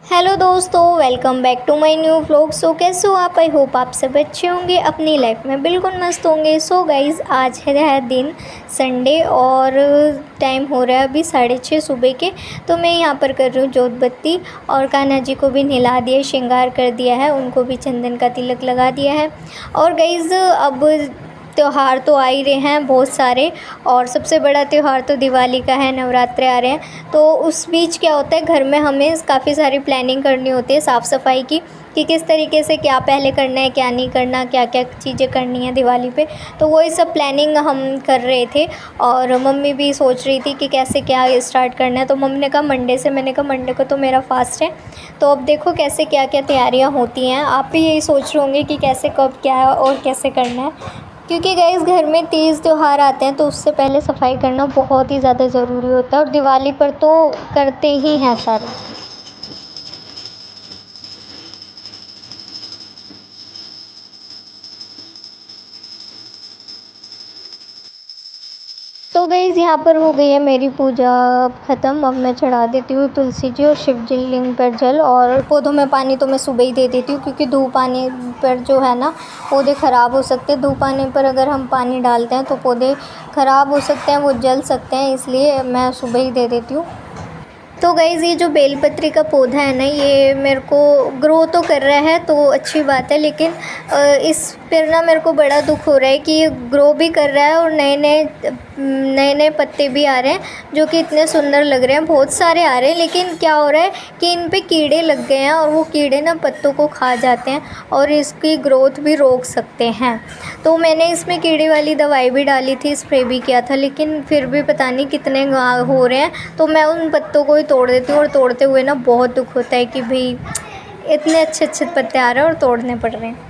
Hello दोस्तों, welcome back to my new vlog. So कैसे हो आप? आई होप आप सब अच्छे होंगे, अपनी लाइफ में बिल्कुल मस्त होंगे। सो गाइज़, आज है दिन संडे और टाइम हो रहा है अभी 6:30 सुबह के। तो मैं यहाँ पर कर रही हूँ जोत बत्ती और कान्हा जी को भी नहला दिया, श्रृंगार कर दिया है, उनको भी चंदन का तिलक लगा दिया है। और गाइज़, अब त्यौहार तो आ ही रहे हैं बहुत सारे, और सबसे बड़ा त्यौहार तो दिवाली का है, नवरात्रे आ रहे हैं। तो उस बीच क्या होता है, घर में हमें काफ़ी सारी प्लानिंग करनी होती है साफ़ सफाई की, कि किस तरीके से क्या पहले करना है, क्या नहीं करना, क्या क्या चीज़ें करनी है दिवाली पे। तो वही सब प्लानिंग हम कर रहे थे, और मम्मी भी सोच रही थी कि कैसे क्या स्टार्ट करना है। तो मम्मी ने कहा मंडे से, मैंने कहा मंडे को तो मेरा फास्ट है। तो अब देखो कैसे क्या क्या तैयारियाँ होती हैं। आप भी यही सोच रहे होंगे कि कैसे कब क्या है और कैसे करना है, क्योंकि गाइस घर में तीज त्यौहार आते हैं तो उससे पहले सफाई करना बहुत ही ज़्यादा ज़रूरी होता है, और दिवाली पर तो करते ही हैं सारे। तो गाइस यहाँ पर हो गई है मेरी पूजा ख़त्म। अब मैं चढ़ा देती हूँ तुलसी जी और शिव जी लिंग पर जल, और पौधों में पानी तो मैं सुबह ही दे देती हूँ, क्योंकि धूप आने पर जो है ना, पौधे ख़राब हो सकते हैं। धूप आने पर अगर हम पानी डालते हैं तो पौधे ख़राब हो सकते हैं, वो जल सकते हैं, इसलिए मैं सुबह ही दे देती हूँ। तो गाइज़, ये जो बेलपत्री का पौधा है ना, ये मेरे को ग्रो तो कर रहा है तो अच्छी बात है, लेकिन इस पर ना मेरे को बड़ा दुख हो रहा है कि ये ग्रो भी कर रहा है और नए नए पत्ते भी आ रहे हैं, जो कि इतने सुंदर लग रहे हैं, बहुत सारे आ रहे हैं। लेकिन क्या हो रहा है कि इन पे कीड़े लग गए हैं, और वो कीड़े ना पत्तों को खा जाते हैं और इसकी ग्रोथ भी रोक सकते हैं। तो मैंने इसमें कीड़े वाली दवाई भी डाली थी, स्प्रे भी किया था, लेकिन फिर भी पता नहीं कितने हो रहे हैं। तो मैं उन पत्तों को ही तोड़ देती हूँ, और तोड़ते हुए ना बहुत दुख होता है कि भाई इतने अच्छे अच्छे पत्ते आ रहे हैं और तोड़ने पड़ रहे हैं।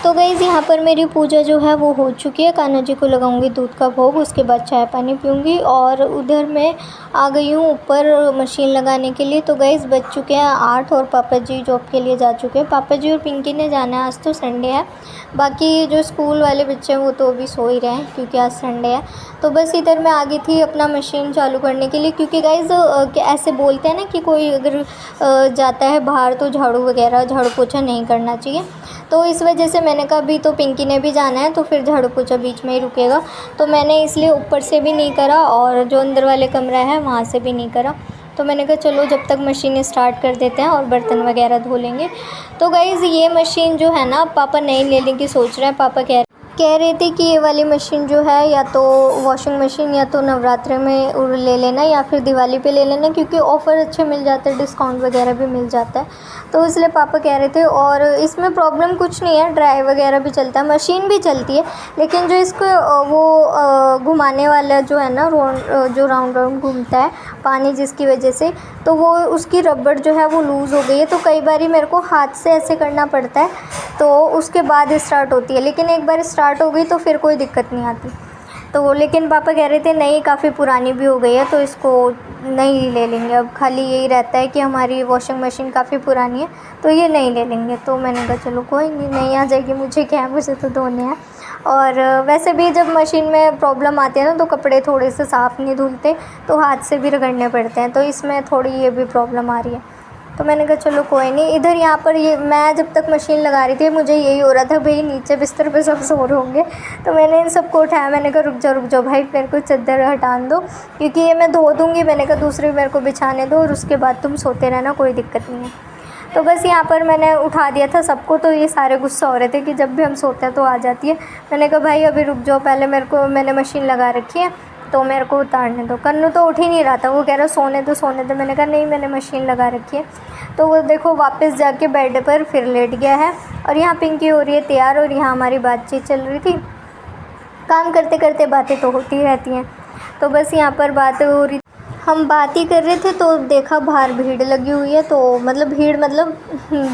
तो गाइज़, यहाँ पर मेरी पूजा जो है वो हो चुकी है। कान्हा जी को लगाऊंगी दूध का भोग, उसके बाद चाय पानी पीऊँगी, और उधर मैं आ गई हूँ ऊपर मशीन लगाने के लिए। तो गाइज़ बज चुके हैं 8 और पापा जी जॉब के लिए जा चुके हैं। पापा जी और पिंकी ने जाना है, आज तो संडे है। बाकी जो स्कूल वाले बच्चे हैं वो तो अभी सो ही रहे हैं, क्योंकि आज संडे है। तो बस इधर मैं आ गई थी अपना मशीन चालू करने के लिए, क्योंकि गाइज़ ऐसे बोलते हैं ना कि कोई अगर जाता है बाहर तो झाड़ू वगैरह, झाड़ू पोछा नहीं करना चाहिए। तो इस वजह से मैंने कहा अभी तो पिंकी ने भी जाना है, तो फिर झाड़ू पोछा बीच में ही रुकेगा। तो मैंने इसलिए ऊपर से भी नहीं करा, और जो अंदर वाले कमरा है वहाँ से भी नहीं करा। तो मैंने कहा चलो जब तक मशीन स्टार्ट कर देते हैं और बर्तन वगैरह धो लेंगे। तो गाइज़, ये मशीन जो है ना, पापा नई लेने की सोच रहे हैं। पापा कह रहे थे कि ये वाली मशीन जो है, या तो वॉशिंग मशीन या तो नवरात्रे में ले लेना, या फिर दिवाली पे ले लेना, क्योंकि ऑफ़र अच्छे मिल जाते हैं, डिस्काउंट वगैरह भी मिल जाता है। तो इसलिए पापा कह रहे थे। और इसमें प्रॉब्लम कुछ नहीं है, ड्राई वगैरह भी चलता है, मशीन भी चलती है, लेकिन जो इसको घुमाने वाला जो है ना, जो राउंड राउंड घूमता है पानी, जिसकी वजह से तो वो उसकी रबड़ जो है वो लूज़ हो गई है। तो कई बार मेरे को हाथ से ऐसे करना पड़ता है, तो उसके बाद स्टार्ट होती है, लेकिन एक बार स्टार्ट हो गई तो फिर कोई दिक्कत नहीं आती। तो लेकिन पापा कह रहे थे नहीं, काफ़ी पुरानी भी हो गई है, तो इसको नहीं ले लेंगे। अब खाली यही रहता है कि हमारी वॉशिंग मशीन काफ़ी पुरानी है, तो ये नहीं ले लेंगे। तो मैंने कहा चलो कोई नहीं आ जाएगी, मुझे क्या है, मुझे तो धोने हैं। और वैसे भी जब मशीन में प्रॉब्लम आती है ना, तो कपड़े थोड़े से साफ़ नहीं धुलते, तो हाथ से भी रगड़ने पड़ते हैं, तो इसमें थोड़ी ये भी प्रॉब्लम आ रही है। तो मैंने कहा चलो कोई नहीं। इधर यहाँ पर ये मैं जब तक मशीन लगा रही थी, मुझे यही हो रहा था भाई नीचे बिस्तर पे सब सो रहे होंगे। तो मैंने इन सबको उठाया, मैंने कहा रुक जाओ भाई, मेरे को चादर हटाने दो, क्योंकि ये मैं धो दूँगी। मैंने कहा दूसरी मेरे को बिछाने दो, और उसके बाद तुम सोते रहना, कोई दिक्कत नहीं है। तो बस यहाँ पर मैंने उठा दिया था सबको, तो ये सारे गुस्सा हो रहे थे कि जब भी हम सोते हैं तो आ जाती है। मैंने कहा भाई अभी रुक जाओ, पहले मैंने मशीन लगा रखी है, तो मेरे को उतारने दो। कन्नू तो उठ ही नहीं रहा था, वो कह रहा सोने दो। मैंने कहा नहीं, मैंने मशीन लगा रखी है। तो वो देखो वापस जाके बेड पर फिर लेट गया है, और यहाँ पिंकी हो रही है तैयार, और यहाँ हमारी बातचीत चल रही थी। काम करते करते बातें तो होती रहती हैं। तो बस यहाँ पर बातें हो रही, हम बात ही कर रहे थे, तो देखा बाहर भीड़ लगी हुई है। तो भीड़ मतलब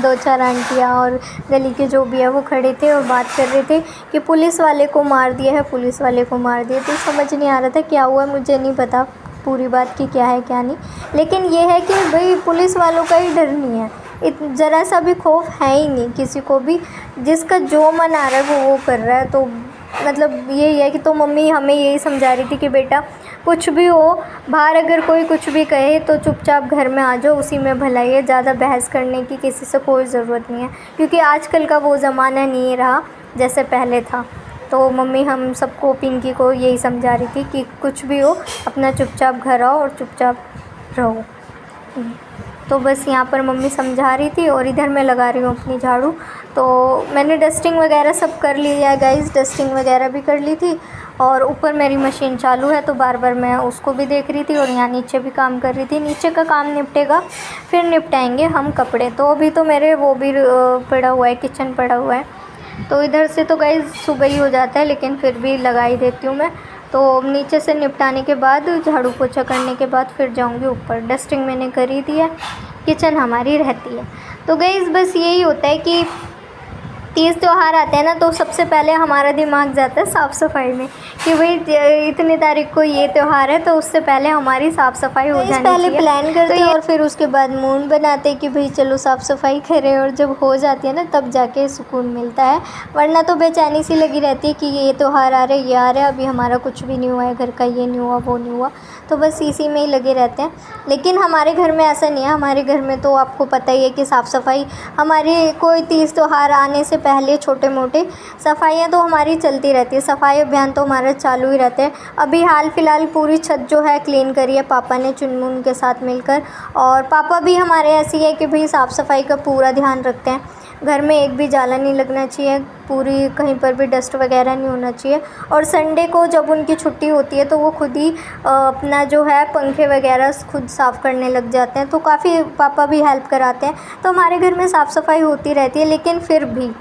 2-4 आंटियाँ और गली के जो भी है वो खड़े थे और बात कर रहे थे कि पुलिस वाले को मार दिया है, पुलिस वाले को मार दिया। तो समझ नहीं आ रहा था क्या हुआ, मुझे नहीं पता पूरी बात की क्या है क्या नहीं। लेकिन ये है कि भाई पुलिस वालों का ही डर नहीं है, ज़रा सा भी खौफ है ही नहीं किसी को भी, जिसका जो मन आ रहा है वो कर रहा है। तो मतलब यही है कि, तो मम्मी हमें यही समझा रही थी कि बेटा कुछ भी हो, बाहर अगर कोई कुछ भी कहे तो चुपचाप घर में आ जाओ, उसी में भलाई है। ज़्यादा बहस करने की किसी से कोई ज़रूरत नहीं है, क्योंकि आजकल का वो ज़माना नहीं रहा जैसे पहले था। तो मम्मी हम सबको, पिंकी को यही समझा रही थी कि कुछ भी हो अपना चुपचाप घर आओ और चुपचाप रहो। तो बस यहाँ पर मम्मी समझा रही थी और इधर मैं लगा रही हूँ अपनी झाड़ू। तो मैंने डस्टिंग वगैरह सब कर लिया है गाइज़, डस्टिंग वगैरह भी कर ली थी और ऊपर मेरी मशीन चालू है तो बार बार मैं उसको भी देख रही थी और यहाँ नीचे भी काम कर रही थी। नीचे का काम निपटेगा फिर निपटाएंगे हम कपड़े। तो अभी तो मेरे वो भी पड़ा हुआ है, किचन पड़ा हुआ है। तो इधर से तो गाइज़ सुबह ही हो जाता है, लेकिन फिर भी लगा ही देती हूँ मैं। तो नीचे से निपटाने के बाद, झाड़ू पोछा करने के बाद फिर जाऊँगी ऊपर। डस्टिंग मैंने कर ही दी है, किचन हमारी रहती है। तो गाइज़ बस यही होता है कि तीज त्यौहार आते हैं ना तो सबसे पहले हमारा दिमाग जाता है साफ़ सफाई में, कि भाई इतनी तारीख को ये त्यौहार है तो उससे पहले हमारी साफ़ सफाई हो जानी चाहिए। पहले प्लान करते हैं और फिर उसके बाद मूड बनाते हैं कि भाई चलो साफ़ सफाई करें, और जब हो जाती है ना तब जाके सुकून मिलता है। वरना तो बेचैनी सी लगी रहती है कि ये त्यौहार आ रहे, ये आ रहे, अभी हमारा कुछ भी नहीं हुआ है, घर का ये नहीं हुआ, वो नहीं हुआ, तो बस इसी में ही लगे रहते हैं। लेकिन हमारे घर में ऐसा नहीं है। हमारे घर में तो आपको पता ही है कि साफ़ सफाई हमारी, कोई तीज त्यौहार आने से पहले छोटे मोटे सफाइयाँ तो हमारी चलती रहती है। सफाई अभियान तो हमारा चालू ही रहते हैं। अभी हाल फिलहाल पूरी छत जो है क्लीन करी है पापा ने चुनमुन के साथ मिलकर। और पापा भी हमारे ऐसी है कि भाई साफ़ सफाई का पूरा ध्यान रखते हैं। घर में एक भी जाला नहीं लगना चाहिए, पूरी कहीं पर भी डस्ट वगैरह नहीं होना चाहिए। और संडे को जब उनकी छुट्टी होती है तो वो खुद ही अपना जो है पंखे वगैरह खुद साफ़ करने लग जाते हैं। तो काफ़ी पापा भी हेल्प कराते हैं। तो हमारे घर में साफ़ सफाई होती रहती है, लेकिन फिर भी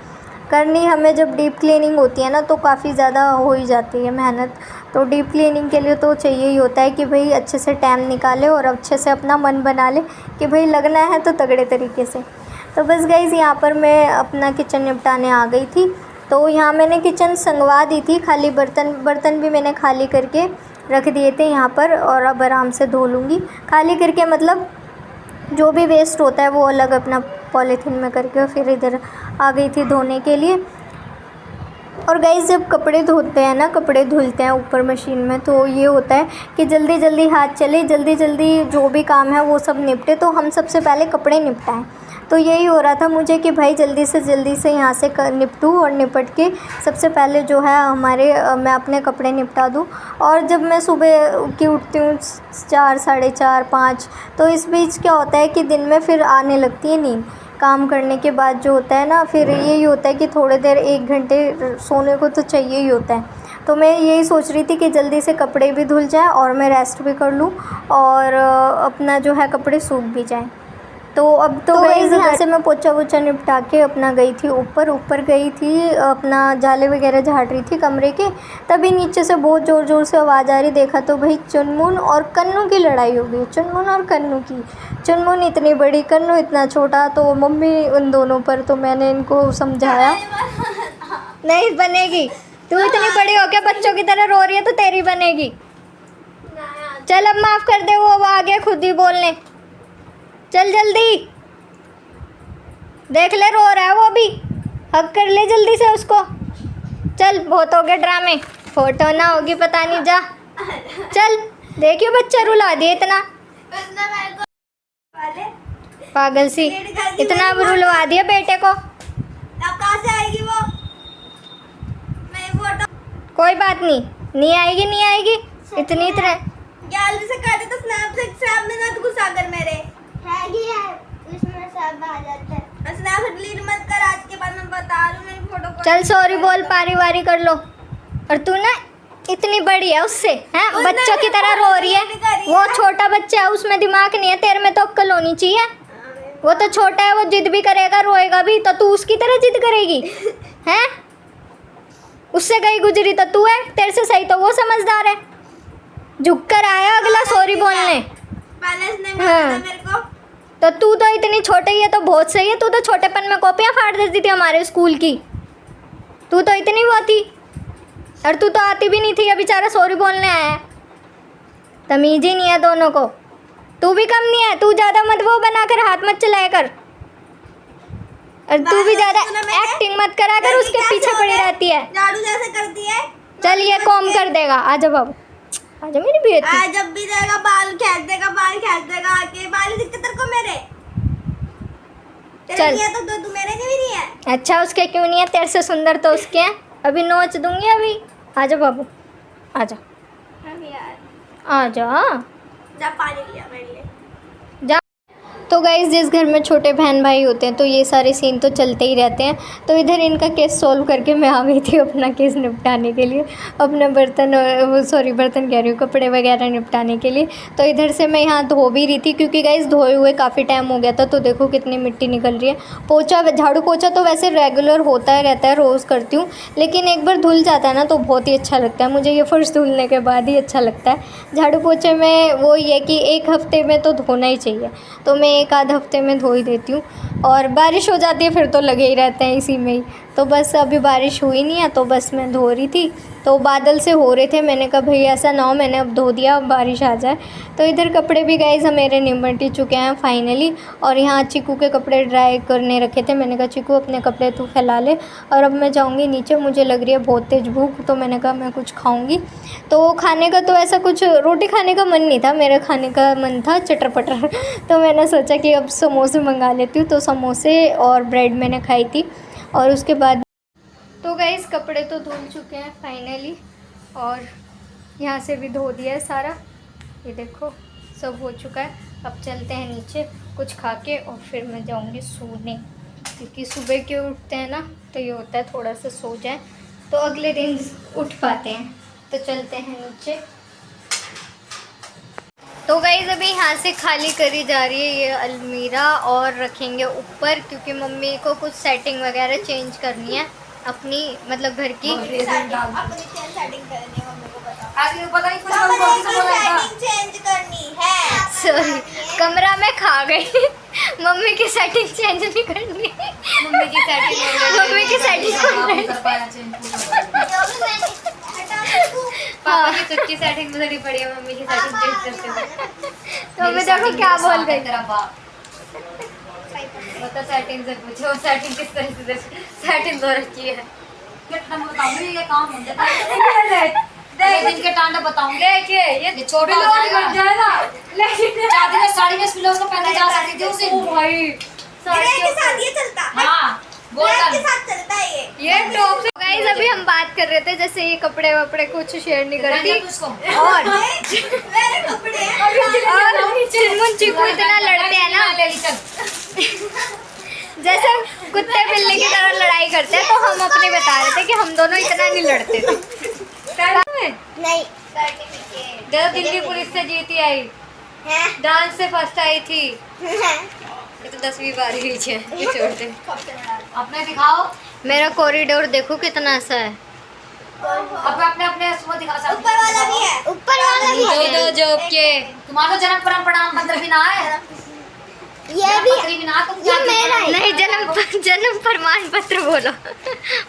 करनी हमें, जब डीप क्लीनिंग होती है ना तो काफ़ी ज़्यादा हो ही जाती है मेहनत। तो डीप क्लीनिंग के लिए तो चाहिए ही होता है कि भाई अच्छे से टाइम निकाले और अच्छे से अपना मन बना ले कि भाई लगना है तो तगड़े तरीके से। तो बस गाइज़ यहाँ पर मैं अपना किचन निपटाने आ गई थी। तो यहाँ मैंने किचन संगवा दी थी, खाली बर्तन भी मैंने खाली करके रख दिए थे यहाँ पर, और अब आराम से धो लूँगी। खाली करके मतलब जो भी वेस्ट होता है वो अलग अपना पॉलीथीन में करके फिर इधर आ गई थी धोने के लिए। और गाइस जब कपड़े धोते हैं ना, कपड़े धुलते हैं ऊपर मशीन में, तो ये होता है कि जल्दी जल्दी हाथ चले, जल्दी जल्दी जो भी काम है वो सब निपटे, तो हम सबसे पहले कपड़े निपटाएं। तो यही हो रहा था मुझे कि भाई जल्दी से यहाँ से निपटूँ और निपट के सबसे पहले जो है मैं अपने कपड़े निपटा दूँ। और जब मैं सुबह की उठती हूँ 4, साढ़े 4, 5, तो इस बीच क्या होता है कि दिन में फिर आने लगती है नींद। काम करने के बाद जो होता है ना, फिर यही होता है कि थोड़ी देर 1 घंटे सोने को तो चाहिए ही होता है। तो मैं यही सोच रही थी कि जल्दी से कपड़े भी धुल जाएं और मैं रेस्ट भी कर लूं और अपना जो है कपड़े सूख भी जाएं। तो अब तो गाइस यहाँ से मैं पोछा वोछा निपटा के अपना गई थी ऊपर गई थी, अपना जाले वगैरह झाड़ रही थी कमरे के। तभी नीचे से बहुत ज़ोर ज़ोर से आवाज़ आ रही, देखा तो भाई चुनमुन और कन्नू की लड़ाई हो गई। चुनमुन और कन्नू की, चुनमुन इतनी बड़ी, कन्नू इतना छोटा। तो मम्मी उन दोनों पर, तो मैंने इनको समझाया नहीं बनेगी, तू इतनी बड़ी हो के बच्चों की तरह रो रही है तो तेरी बनेगी। चल अब माफ़ कर दे, वो आ गया खुद ही बोलने। चल जल्दी, देख ले रो रहा है वो भी, हक कर ले जल्दी से उसको। चल बहुत हो गए ड्रामे, फोटो ना होगी पता नहीं, जा चल। देखियो बच्चा रुला दिया इतना, पागल सी, इतना रुलवा दिया बेटे को। अब कहाँ से आएगी वो? मैं फोटो, कोई बात नहीं, नहीं आएगी इतनी तरह गैलरी से काटे तो स्नैप में मत घुसा कर मेरे है इसमें सब आ जाता है। स्नैप डिलीट मत कर, आज के बाद मैं बता रही हूँ मेरी फोटो को। चल सॉरी बोल, पारी वारी कर लो। और तू ना इतनी बड़ी है उससे, हैं बच्चों की तरह रो रही है। वो छोटा बच्चा है, उसमें दिमाग नहीं है, तेरे में तो अक्ल होनी चाहिए। वो तो छोटा है, वो जिद भी करेगा, रोएगा भी, तो तू उसकी तरह जिद करेगी हैं? उससे गई गुजरी तो तू है, तेरे से सही तो वो समझदार है। झुक कर आया अगला सॉरी बोलने। हाँ। मेरे को तो तू तो इतनी छोटी ही है तो बहुत सही है, तू तो छोटेपन में कॉपियाँ फाड़ देती थी हमारे स्कूल की। तू तो इतनी वो थी, और तू तो आती भी नहीं थी, ये बेचारा सॉरी बोलने आया है। तमीज ही नहीं है दोनों को। तू भी कम नहीं है, तू ज़्यादा मत वो बनाकर हाथ मत चलाया कर, और तू भी ज़्यादा एक्टिंग मत करा कर, उसके पीछे पड़ी रहती है। झाड़ू जैसे करती है। चल ये कॉम कर देगा, आ जा बाबू। आजा मेरी बेटी। आज जब भी जाएगा बाल खींच देगा आके। बाल दिखते तेरे को मेरे? तेरे चल। नहीं है तो तू मेरे के भी नहीं है। अच्छा उसके क्यों नहीं है, तेरे से सुंदर तो उसके हैं। अभी नोच दूंगी अभी। आजा बाबू आजा अरे यार आजा जा पानी लिया मेरे लिए। जा। तो गाइज़ जिस घर में छोटे बहन भाई होते हैं तो ये सारे सीन तो चलते ही रहते हैं। तो इधर इनका केस सॉल्व करके मैं आ गई थी अपना केस निपटाने के लिए, अपना बर्तन बर्तन कह रही हूँ, कपड़े वगैरह निपटाने के लिए। तो इधर से मैं यहाँ धो भी रही थी क्योंकि गाइज़ धोए हुए काफ़ी टाइम हो गया था। तो देखो कितनी मिट्टी निकल रही है। पोछा झाड़ू पोछा तो वैसे रेगुलर होता ही रहता है, रोज़ करती हूँ, लेकिन एक बार धुल जाता है ना तो बहुत ही अच्छा लगता है मुझे। ये फर्श धुलने के बाद ही अच्छा लगता है। झाड़ू पोछे में वो ये कि एक हफ़्ते में तो धोना ही चाहिए, तो मैं एक आध हफ्ते में धो ही देती हूँ। और बारिश हो जाती है फिर तो लगे ही रहते हैं इसी में ही। तो बस अभी बारिश हुई नहीं है तो बस मैं धो रही थी। तो बादल से हो रहे थे, मैंने कहा भाई ऐसा ना हो मैंने अब धो दिया अब बारिश आ जाए। तो इधर कपड़े भी गाइस मेरे निमट ही चुके हैं फाइनली। और यहाँ चीकू के कपड़े ड्राई करने रखे थे, मैंने कहा चीकू अपने कपड़े तू फैला ले। और अब मैं जाऊँगी नीचे, मुझे लग रही है बहुत तेज़ भूख, तो मैंने कहा मैं कुछ खाऊँगी। तो खाने का तो ऐसा कुछ रोटी खाने का मन नहीं था, मेरे खाने का मन था चटर पटर। तो मैंने सोचा कि अब समोसे मंगा लेती हूँ। तो समोसे और ब्रेड मैंने खाई थी। और उसके बाद तो गाइस कपड़े तो धुल चुके हैं फाइनली, और यहाँ से भी धो दिया है सारा। ये देखो सब हो चुका है। अब चलते हैं नीचे कुछ खा के और फिर मैं जाऊँगी सोने, क्योंकि सुबह के उठते हैं ना तो ये होता है थोड़ा सा सो जाए तो अगले दिन उठ पाते हैं। तो चलते हैं नीचे। तो गाइज़ अभी यहाँ से खाली करी जा रही है ये अलमीरा और रखेंगे ऊपर, क्योंकि मम्मी को कुछ सेटिंग वगैरह चेंज करनी है अपनी, मतलब घर की। अपनी सेटिंग करनी है मम्मी को बताओ। आज पता नहीं कुछ सेटिंग चेंज करनी है। सॉरी कमरा में खा गई। मम्मी की सेटिंग चेंज नहीं करनी। मम्मी की सेटिंग पापा की सच्ची सेटिंग गुजरी पड़ी है मम्मी की सेटिंग चेंज करते हुए। तो अभी देखो क्या बोल गई। तेरा बाप बता सेटिंग से पूछो सेटिंग किस तरह से सेटिंग हो रखी है। कितना बताऊंगी ये काम हो जाता है। देख इनके टांडे बताऊंगी। देखिए ये छोटा हो जाएगा लेकिन चाहती है साड़ी में इस ब्लाउज को पहने जा सकती थी उसे। ओ भाई साड़ी के साथ ये चलता है। हां ब्लैक के साथ चलता है ये टॉप से। गाइस अभी हम बात कर रहे थे जैसे ये कपड़े वपड़े कुछ शेयर नहीं करती। और मेरे कपड़े चिन्मुन चीकू इतना लड़ते हैं ना, जैसे कुत्ते बिल्ली की तरह लड़ाई करते हैं। तो हम अपने बता रहे थे कि हम दोनों इतना नहीं लड़ते थे। नहीं सर्टिफिकेट जब दिल्ली पुलिस से जीती आई, है डांस से फर्स्ट आई थी। ये तो 10वीं बार ही है। ये छोड़ दे अपने दिखाओ। मेरा कॉरिडोर देखो कितना सा है। अपने अपने अपने वो दिखा सकते ऊपर वाला भी है। ऊपर वाला भी है। जो जॉब के तुम्हारा तो जन्म प्रमाण पत्र भी ना है। ये भी पत्र भी ना तुम ये मेरा है। नहीं जन्म प्रमाण पत्र बोलो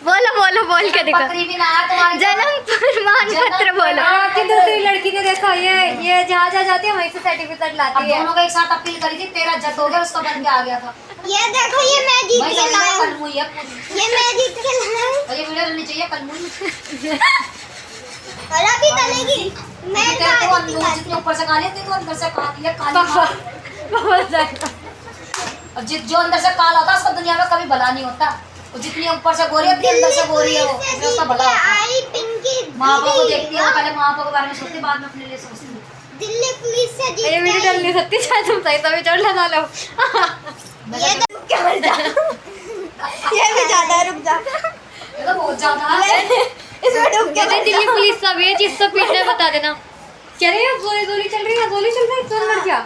बोलो बोलो बोल के दिखा। पत्र भी ना है तुम्हारे जन्म प्रमाण पत्र बोलो। कि दूसरी लड़की ने देखा ये जहाँ जहाँ जाती है वहीं से सर्टिफिकेट लाती है। दोनों का एक साथ अपील करी थी, तेरा जत हो गया उसका बन के आ गया था। ये देखो ये मैं जीत के लाया हूँ। कलमुई है पूरी। ये मैं जीत के लाया हूँ। और ये वीडियो रहनी चाहिए कलमुई। और अभी चलेगी। मैं जितने ऊपर से खा लेती तो अंदर से खा लिया काली। अब जो अंदर से काला होता है उसका दुनिया में कभी भला नहीं होता। और जितनी ऊपर से गोरी होती है अंदर से गोरी है वो उसका भला होता है। आई पिंकी माँ बाप को देखती है, पहले माँ बाप के बारे में सोचती बाद में अपने लिए सोचती है। दिल्ली पुलिस से जीत ये वीडियो डल नहीं सकती शायद तुम सही तभी चढ़ लगा लो। ये भी ज्यादा रुक जा। ये तो बहुत ज्यादा है। इसमें डूब के कहते दिल्ली पुलिस सब ये चीज सब पीछे बता देना। कह रही है गोली गोली चल रही है, गोली चल रही है तो मर गया।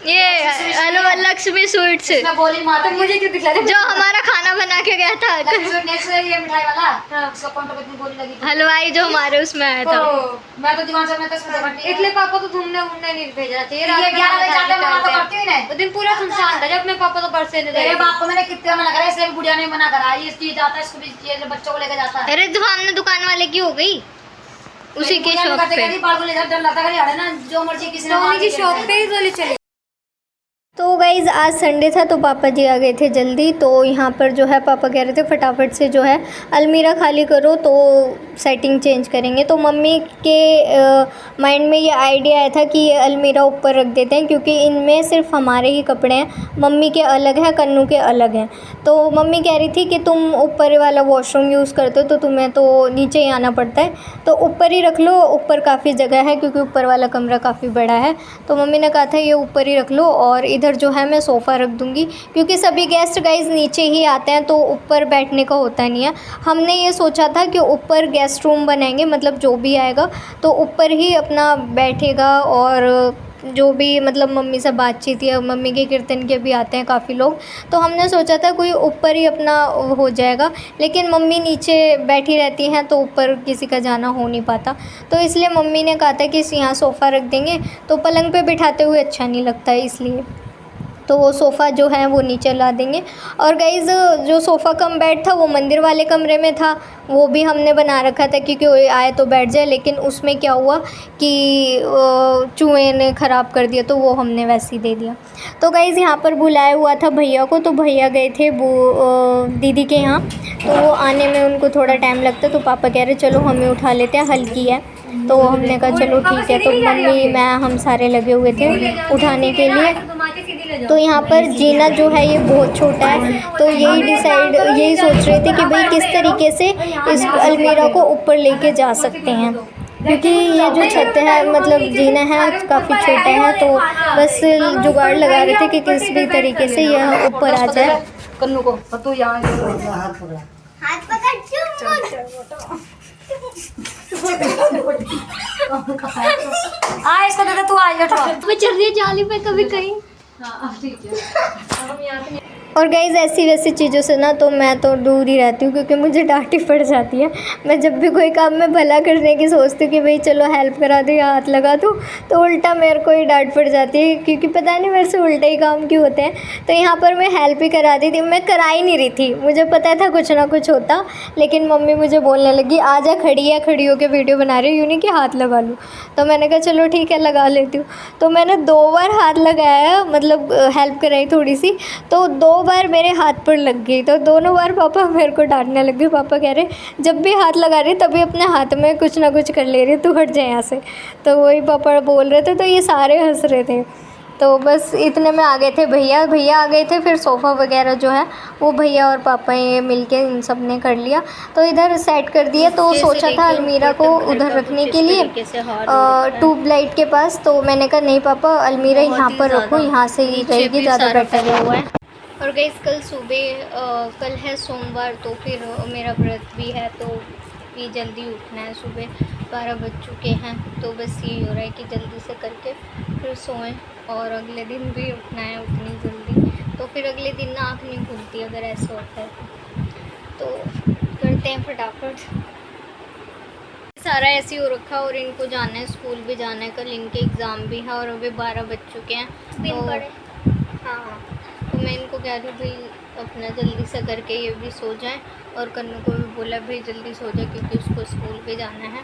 ये लक्ष्मी स्वीट्स मैं गोली मारा मुझे क्यों दिखला रहे? जो हमारा खाना बना के गया था। नेक्स्ट ये मिठाई वाला उसका कौन तो कितनी गोली लगी थी। हलवाई जो हमारे उसमें आया था। मैं तो दिमाग से मैं तो इसको देखती इसलिए पापा को घूमने घूमने नहीं भेजना चाहिए। ये 11 बजे जाते मैं तो करती ही नहीं। वो दिन पूरा सुनसान था जब मैं पापा तो बरसे नहीं तेरे बाप को मैंने कितना मना करा, इसलिए बुढ़िया ने मना करा। ये चीज जाता है इसको भी बच्चों को लेकर जाता है। अरे सामने दुकान वाले की हो गई उसी की शॉप पे। बाल को ले जा डर लगता है ना जो मर्जी किसी ने शॉप पे ही गोली चली। तो गाइज़ आज संडे था तो पापा जी आ गए थे जल्दी। तो यहाँ पर जो है पापा कह रहे थे फटाफट से जो है अलमीरा खाली करो तो सेटिंग चेंज करेंगे। तो मम्मी के माइंड में ये आइडिया आया था कि ये अलमीरा ऊपर रख देते हैं, क्योंकि इनमें सिर्फ हमारे ही कपड़े हैं, मम्मी के अलग हैं, कन्नू के अलग हैं। तो मम्मी कह रही थी कि तुम ऊपर वाला वॉशरूम यूज़ करते हो तो तुम्हें तो नीचे ही आना पड़ता है, तो ऊपर ही रख लो, ऊपर काफ़ी जगह है क्योंकि ऊपर वाला कमरा काफ़ी बड़ा है। तो मम्मी ने कहा था ये ऊपर ही रख लो और इधर जो है मैं सोफ़ा रख दूँगी, क्योंकि सभी गेस्ट गाइस नीचे ही आते हैं तो ऊपर बैठने का होता नहीं है। हमने ये सोचा था कि ऊपर गेस्ट रूम बनाएंगे, मतलब जो भी आएगा तो ऊपर ही अपना बैठेगा और जो भी मतलब मम्मी से बातचीत या मम्मी के कीर्तन के भी आते हैं काफ़ी लोग, तो हमने सोचा था कोई ऊपर ही अपना हो जाएगा। लेकिन मम्मी नीचे बैठी रहती हैं तो ऊपर किसी का जाना हो नहीं पाता, तो इसलिए मम्मी ने कहा था कि यहाँ सोफ़ा रख देंगे, तो पलंग पे बिठाते हुए अच्छा नहीं लगता है, इसलिए तो वो सोफ़ा जो है वो नीचे ला देंगे। और गाइज़ जो सोफ़ा कम बेड था वो मंदिर वाले कमरे में था, वो भी हमने बना रखा था क्योंकि कोई आए तो बैठ जाए। लेकिन उसमें क्या हुआ कि चूहे ने ख़राब कर दिया, तो वो हमने वैसे ही दे दिया। तो गाइज़ यहाँ पर बुलाया हुआ था भैया को, तो भैया गए थे दीदी के यहाँ, तो वो आने में उनको थोड़ा टाइम लगता, तो पापा कह रहे चलो हमें उठा लेते हैं, हल्की है। तो हमने कहा चलो ठीक है। तो मम्मी मैं हम सारे लगे हुए थे उठाने के लिए। तो यहाँ पर जीना जो है ये बहुत छोटा है, तो यही सोच रहे थे कि भाई किस तरीके से इस अलमीरा को ऊपर लेके जा सकते हैं, क्योंकि ये जो छत है मतलब जीना है काफ़ी छोटा है। तो बस जुगाड़ लगा रहे थे कि किस भी तरीके से यह ऊपर आ जाए। कन्नू को तू यहाँ हाथ पकड़ आ इसको दे दे, तू आ जा मैं चल रही है जाली पे कभी कहीं। ठीक है। और गाइज़ ऐसी वैसी चीज़ों से ना तो मैं तो दूर ही रहती हूँ, क्योंकि मुझे डांट ही पड़ जाती है। मैं जब भी कोई काम में भला करने की सोचती हूँ कि भाई चलो हेल्प करा दूँ या हाथ लगा दूँ, तो उल्टा मेरे को ही डांट पड़ जाती है, क्योंकि पता नहीं मेरे से उल्टा ही काम क्यों होते हैं। तो यहाँ पर मैं हेल्प ही करा दी थी, मैं करा ही नहीं रही थी, मुझे पता था कुछ ना कुछ होता। लेकिन मम्मी मुझे बोलने लगी आ जा, खड़ी है, खड़ी होकर वीडियो बना रही, यूँ नहीं कि हाथ लगा लूँ। तो मैंने कहा चलो ठीक है लगा लेती हूँ। तो मैंने 2 बार हाथ लगाया, मतलब हेल्प कराई थोड़ी सी, तो 2 बार मेरे हाथ पर लग गई। तो दोनों बार पापा मेरे को डांटने लग गए। पापा कह रहे जब भी हाथ लगा रही तभी अपने हाथ में कुछ ना कुछ कर ले रही, तू हट जाए यहाँ से। तो वही पापा बोल रहे थे, तो ये सारे हंस रहे थे। तो बस इतने में आ गए थे भैया आ गए थे। फिर सोफ़ा वगैरह जो है वो भैया और पापा ये मिलके इन सब ने कर लिया, तो इधर सेट कर दिया। तो सोचा था अलमीरा को उधर रखने के लिए ट्यूबलाइट के पास, तो मैंने कहा नहीं पापा अलमीरा यहाँ पर रखो, यहाँ से ही रहेगी, ज़्यादा बेटर हुआ है। और गाइस कल सुबह कल है सोमवार, तो फिर मेरा व्रत भी है, तो भी जल्दी उठना है। सुबह 12 बज चुके हैं, तो बस यही हो रहा है कि जल्दी से करके फिर सोएं, और अगले दिन भी उठना है उतनी जल्दी। तो फिर अगले दिन ना आँख नहीं खुलती अगर ऐसा होता है तो करते हैं फटाफट। सारा ऐसे ही हो रखा, और इनको जाना है स्कूल भी जाना है, कल इनके एग्ज़ाम भी है, और अभी 12 बज चुके हैं। तो हाँ, तो मैं इनको कह रही हूँ भाई अपना जल्दी से करके ये भी सो जाएं, और कन्नू को भी बोला भाई जल्दी सो जाए क्योंकि उसको स्कूल भी जाना है।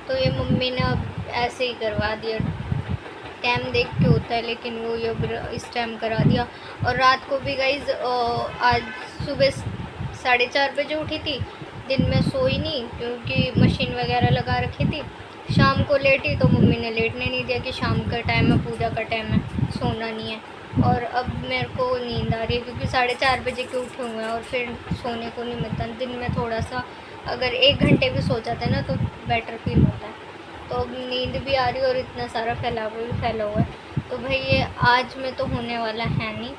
तो ये मम्मी ने अब ऐसे ही करवा दिया, टाइम देख के होता है, लेकिन वो ये इस टाइम करा दिया। और रात को भी गाइज़ आज सुबह 4:30 बजे उठी थी, दिन में सोई नहीं क्योंकि मशीन वगैरह लगा रखी थी। शाम को लेटी तो मम्मी ने लेटने नहीं दिया कि शाम का टाइम है, पूजा का टाइम है, सोना नहीं है। और अब मेरे को नींद आ रही है क्योंकि 4:30 बजे के उठे हुए हैं, और फिर सोने को नहीं मिलता। दिन में थोड़ा सा अगर 1 घंटे भी सो जाते हैं ना तो बेटर फील होता है। तो अब नींद भी आ रही है और इतना सारा फैलावा भी फैला हुआ है। तो भाई ये आज में तो होने वाला है नहीं,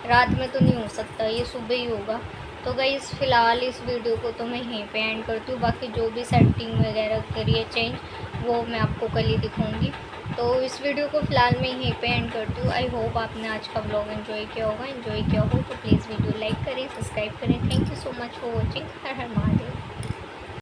रात में तो नहीं हो सकता, ये सुबह ही होगा। तो गाइस फ़िलहाल इस वीडियो को तो मैं यहीं पे एंड करती हूँ, बाकी जो भी सेटिंग वगैरह करी है चेंज वो मैं आपको कल ही दिखाऊँगी। तो इस वीडियो को फ़िलहाल मैं यहीं पे एंड करती हूँ। आई होप आपने आज का व्लॉग एंजॉय किया होगा। एंजॉय किया हो तो प्लीज़ वीडियो लाइक करें, सब्सक्राइब करें। Thank you so much for watching. Her her Mahadev.